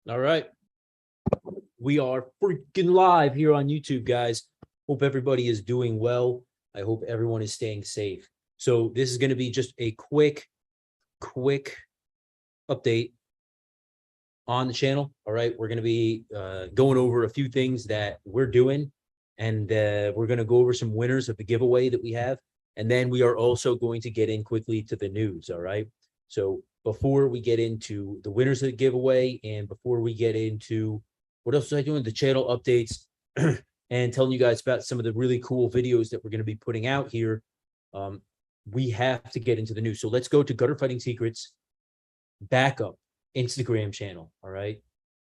All right. We are freaking live here on YouTube, guys. Hope everybody is doing well. I hope everyone is staying safe. So this is going to be just a quick update on the channel. All right. We're going to be going over a few things that we're doing, and we're going to go over some winners of the giveaway that we have. And then we are also going to get in quickly to the news. All right. So before we get into the winners of the giveaway, and before we get into what else was I doing, the channel updates and telling you guys about some of the really cool videos that we're going to be putting out here, we have to get into the news. So let's go to Gutter Fighting Secrets backup Instagram channel. All right.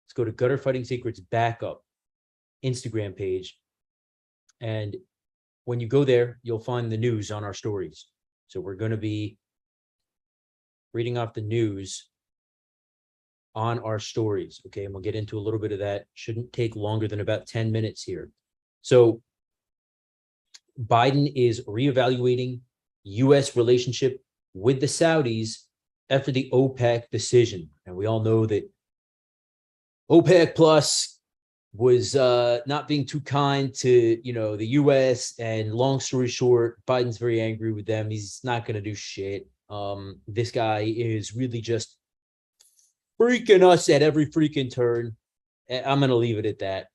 Let's go to Gutter Fighting Secrets backup Instagram page. And when you go there, you'll find the news on our stories. So we're going to be reading off the news on our stories. Okay. And we'll get into a little bit of that. Shouldn't take longer than about 10 minutes here. So Biden is reevaluating U.S. relationship with the Saudis after the OPEC decision. And we all know that OPEC Plus was not being too kind to, the U.S. And long story short, Biden's very angry with them. He's not going to do shit. This guy is really just freaking us at every freaking turn. I'm going to leave it at that.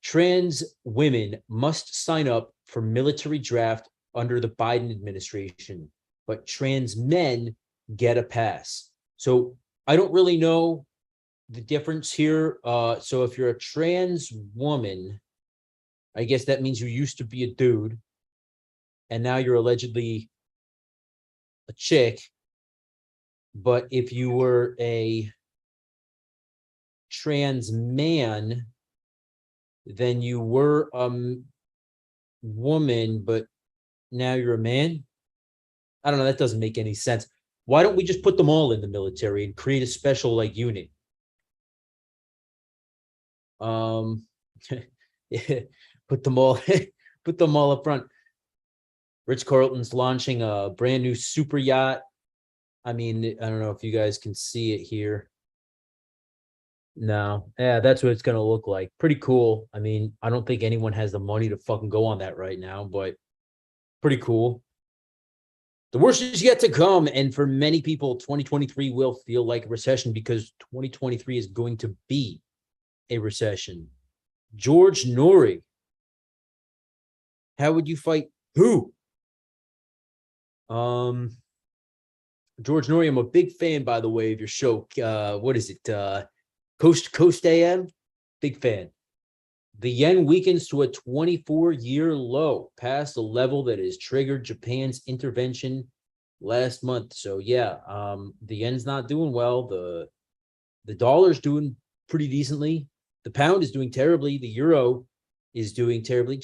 Trans women must sign up for military draft under the Biden administration, but trans men get a pass. So I don't really know the difference here. So if you're a trans woman, I guess that means you used to be a dude and now you're allegedly a chick. But if you were a trans man, then you were a woman, but now you're a man. I don't know. That doesn't make any sense. Why don't we just put them all in the military and create a special unit? Yeah, put them all up front. Ritz-Carlton's launching a brand new super yacht. I mean, I don't know if you guys can see it here. No. Yeah, that's what it's going to look like. Pretty cool. I mean, I don't think anyone has the money to fucking go on that right now, but pretty cool. The worst is yet to come. And for many people, 2023 will feel like a recession because 2023 is going to be a recession. George Norrie. How would you fight who? George Norrie, I'm a big fan, by the way, of your show. What is it? Coast to Coast AM? Big fan. The yen weakens to a 24-year low, past a level that has triggered Japan's intervention last month. So yeah, the yen's not doing well. The dollar's doing pretty decently. The pound is doing terribly. The euro is doing terribly.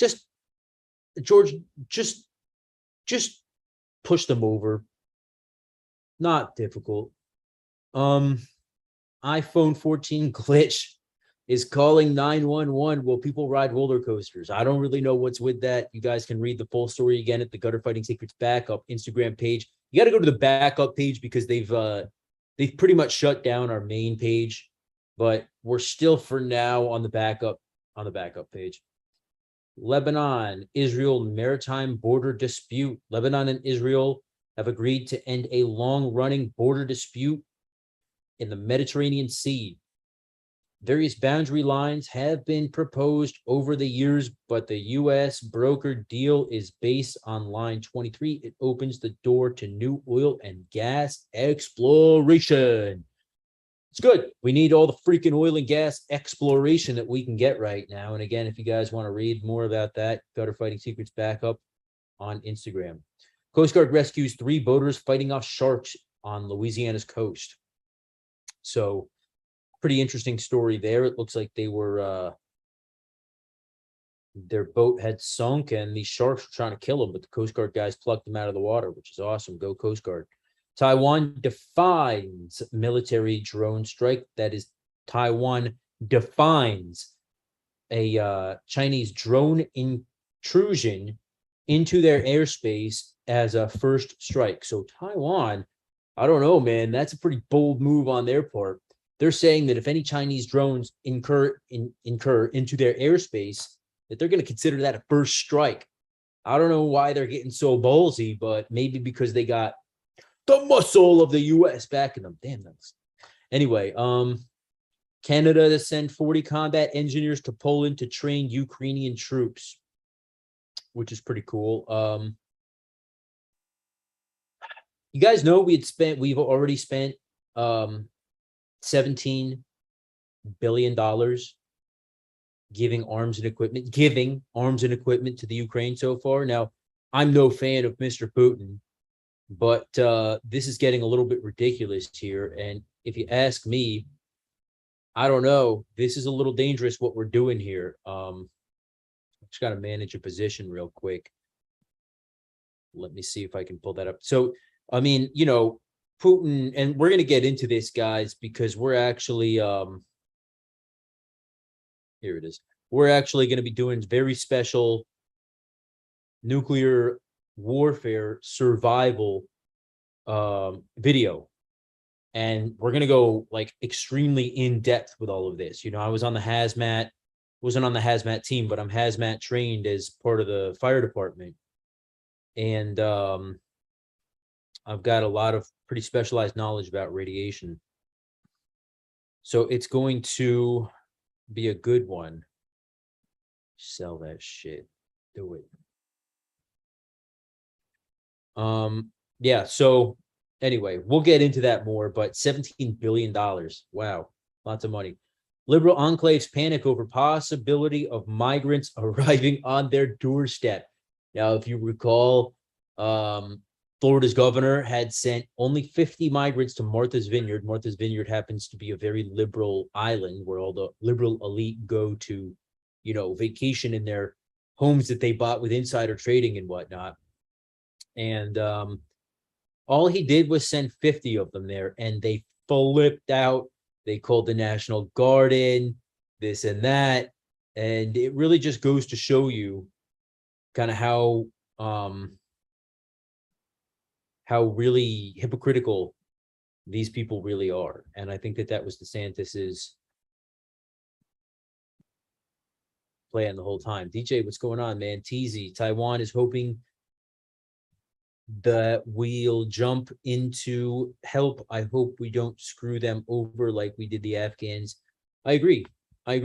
George, just push them over. Not difficult. iPhone 14 glitch is calling 911 while people ride roller coasters. I don't really know what's with that. You guys can read the full story again at the Gutter Fighting Secrets backup Instagram page. You got to go to the backup page because they've pretty much shut down our main page, but we're still for now on the backup page. Lebanon, Israel maritime border dispute. Lebanon and Israel have agreed to end a long-running border dispute in the Mediterranean Sea. Various boundary lines have been proposed over the years, but the U.S. brokered deal is based on Line 23. It opens the door to new oil and gas exploration. It's good. We need all the freaking oil and gas exploration that we can get right now. And again, if you guys want to read more about that, Gutter Fighting Secrets backup on Instagram. Coast Guard rescues 3 boaters fighting off sharks on Louisiana's coast. So pretty interesting story there. It looks like they were their boat had sunk and these sharks were trying to kill them, but the Coast Guard guys plucked them out of the water, which is awesome. Go Coast Guard. Taiwan defines military drone strike. That is, Taiwan defines a Chinese drone intrusion into their airspace as a first strike. So Taiwan, I don't know, man, that's a pretty bold move on their part. they're saying that if any Chinese drones incur into their airspace, that they're going to consider that a first strike. I don't know why they're getting so ballsy, but maybe because they got the muscle of the U.S. backing them. Damn those. Anyway, Canada to send 40 combat engineers to Poland to train Ukrainian troops, which is pretty cool. You guys know we've already spent $17 billion giving arms and equipment to the Ukraine so far. Now, I'm no fan of Mr. Putin, but this is getting a little bit ridiculous here. And if you ask me, I don't know. This is a little dangerous what we're doing here. Just got to manage a position real quick. Let me see if I can pull that up. So, I mean, you know, Putin, and we're going to get into this, guys, because we're actually, here it is. We're actually going to be doing very special nuclear warfare survival video. And we're going to go like extremely in depth with all of this. You know, I was on the hazmat, wasn't on the hazmat team, but I'm hazmat trained as part of the fire department. And I've got a lot of pretty specialized knowledge about radiation. So it's going to be a good one. Sell that shit. Do it. Yeah, so anyway, we'll get into that more, but $17 billion. Wow, lots of money. Liberal enclaves panic over possibility of migrants arriving on their doorstep. Now, if you recall, Florida's governor had sent only 50 migrants to Martha's Vineyard. Martha's Vineyard happens to be a very liberal island where all the liberal elite go to, you know, vacation in their homes that they bought with insider trading and whatnot. And all he did was send 50 of them there, and they flipped out. They called the National Guard in, this and that. And it really just goes to show you kind of how really hypocritical these people really are. And I think that that was DeSantis's plan the whole time. DJ, what's going on, man? TZ, Taiwan is hoping that we'll jump into help. I hope we don't screw them over like we did the Afghans. I agree. I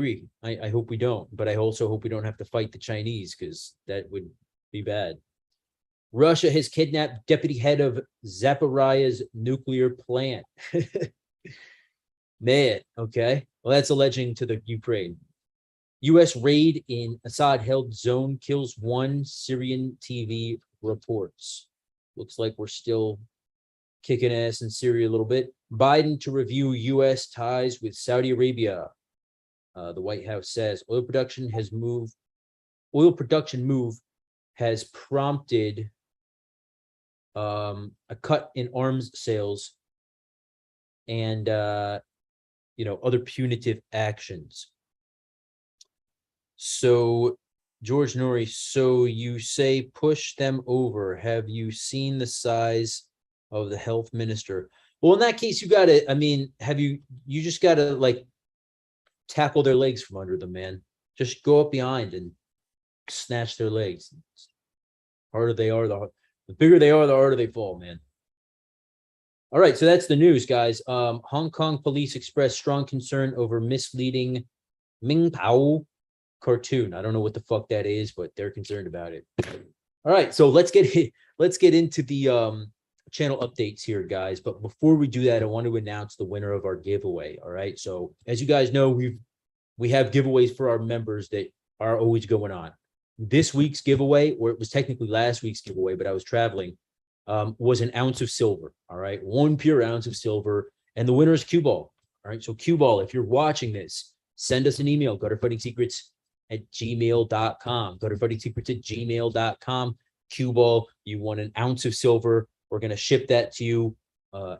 hope we don't, but I also hope we don't have to fight the Chinese, because that would be bad. Russia has kidnapped deputy head of Zaporizhzhia's nuclear plant. Man, okay. Well, that's alleging to the Ukraine. U.S. raid in Assad-held zone kills one, Syrian TV reports. Looks like we're still kicking ass in Syria a little bit. Biden to review U.S. ties with Saudi Arabia. The White House says oil production move has prompted a cut in arms sales and you know, other punitive actions. So George Norrie, so you say push them over. Have you seen the size of the health minister? Well, in that case, you got to, I mean, you just got to like tackle their legs from under them, man. Just go up behind and snatch their legs. The harder they are, the bigger they are, the harder they fall, man. All right, so that's the news, guys. Hong Kong police express strong concern over misleading Ming Pao cartoon. I don't know what the fuck that is, but they're concerned about it. All right, so let's get into the channel updates here, guys. But before we do that, I want to announce the winner of our giveaway. All right, so as you guys know, we have giveaways for our members that are always going on. This week's giveaway, or it was technically last week's giveaway, but I was traveling, was an ounce of silver. All right, one pure ounce of silver, and the winner is Q Ball. All right, so Q Ball, if you're watching this, send us an email, gutterfightingsecrets@gmail.com. gutterfightingsecrets@gmail.com. Q Ball, you won an ounce of silver. We're going to ship that to you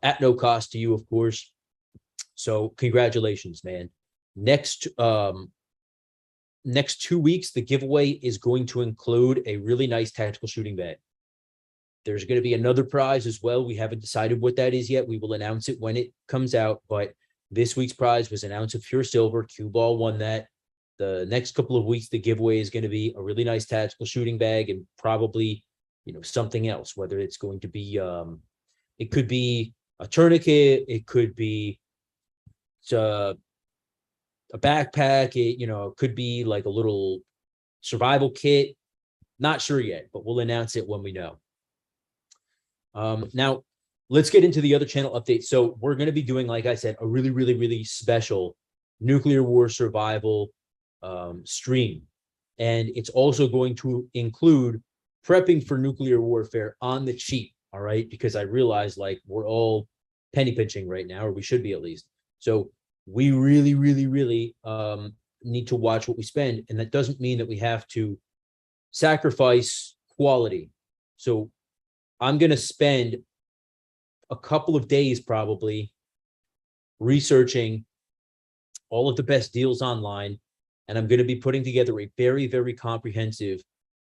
at no cost to you, of course. So congratulations, man. Next 2 weeks, the giveaway is going to include a really nice tactical shooting bag. There's going to be another prize as well. We haven't decided what that is yet. We will announce it when it comes out, but This week's prize was an ounce of pure silver. Cue Ball won that. The next couple of weeks, the giveaway is going to be a really nice tactical shooting bag and probably, something else, whether it's going to be, it could be a tourniquet. It could be a backpack. It could be like a little survival kit. Not sure yet, but we'll announce it when we know. Now, let's get into the other channel updates. So we're going to be doing, like I said, a really, really, really special nuclear war survival stream. And it's also going to include prepping for nuclear warfare on the cheap. All right. Because I realize like we're all penny pinching right now, or we should be at least. So we really, really, really need to watch what we spend. And that doesn't mean that we have to sacrifice quality. So I'm going to spend a couple of days probably researching all of the best deals online. And I'm going to be putting together a very, very comprehensive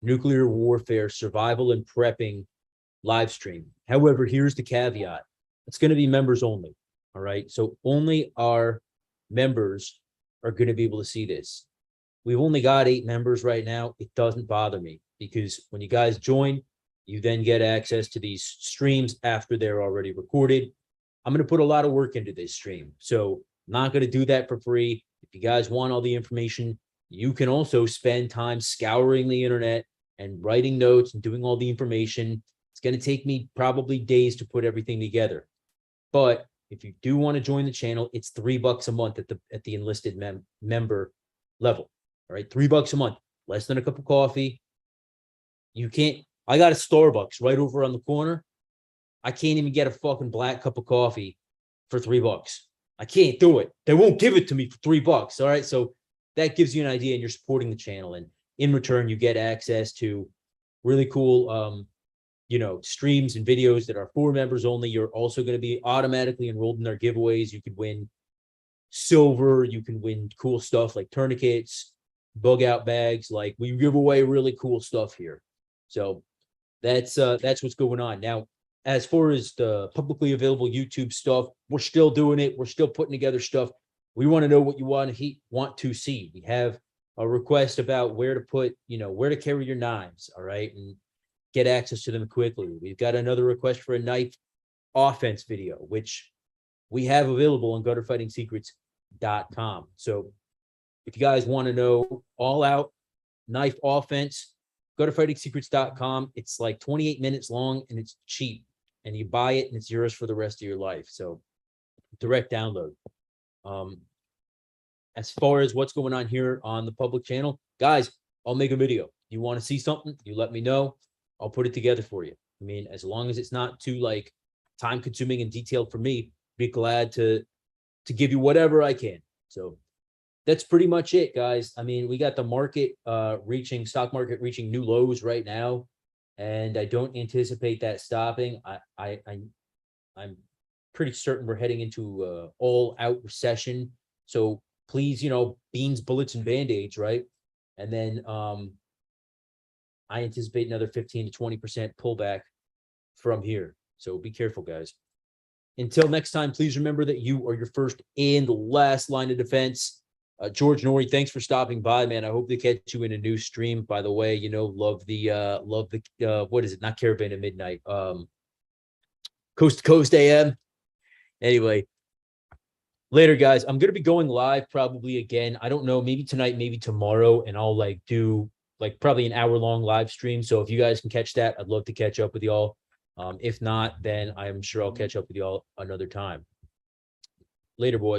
nuclear warfare survival and prepping live stream. However, here's the caveat. It's going to be members only. All right. So only our members are going to be able to see this. We've only got 8 members right now. It doesn't bother me because when you guys join, you then get access to these streams after they're already recorded. I'm going to put a lot of work into this stream. So I'm not going to do that for free. If you guys want all the information, you can also spend time scouring the internet and writing notes and doing all the information. It's going to take me probably days to put everything together. But if you do want to join the channel, it's $3 a month at the enlisted member level. All right, $3 a month, less than a cup of coffee. I got a Starbucks right over on the corner. I can't even get a fucking black cup of coffee for $3. I can't do it. They won't give it to me for $3. All right. So that gives you an idea, and you're supporting the channel. And in return, you get access to really cool, streams and videos that are for members only. You're also going to be automatically enrolled in our giveaways. You could win silver. You can win cool stuff like tourniquets, bug out bags. Like we give away really cool stuff here. So that's what's going on. Now, as far as the publicly available YouTube stuff, we're still doing it. We're still putting together stuff. We want to know what you want to see. We have a request about where to put, where to carry your knives. All right. And get access to them quickly. We've got another request for a knife offense video, which we have available on gutterfightingsecrets.com. So if you guys want to know all out knife offense, gutterfightingsecrets.com. It's like 28 minutes long and it's cheap, and you buy it and it's yours for the rest of your life. So direct download. As far as what's going on here on the public channel, guys, I'll make a video. You want to see something, you let me know. I'll put it together for you. I mean, as long as it's not too like time consuming and detailed for me, be glad to give you whatever I can. So that's pretty much it, guys. I mean, we got the market stock market reaching new lows right now, and I don't anticipate that stopping. I'm pretty certain we're heading into all out recession. So please, beans, bullets, and band-aids, right? And then I anticipate another 15 to 20% pullback from here. So be careful, guys. Until next time, please remember that you are your first and last line of defense. George Norrie, thanks for stopping by, man. I hope to catch you in a new stream. By the way, love the what is it? Not Caravan at Midnight. Coast to Coast AM. Anyway, later, guys. I'm gonna be going live probably again. I don't know, maybe tonight, maybe tomorrow, and I'll do probably an hour-long live stream. So if you guys can catch that, I'd love to catch up with y'all. If not, then I'm sure I'll catch up with y'all another time. Later, boys.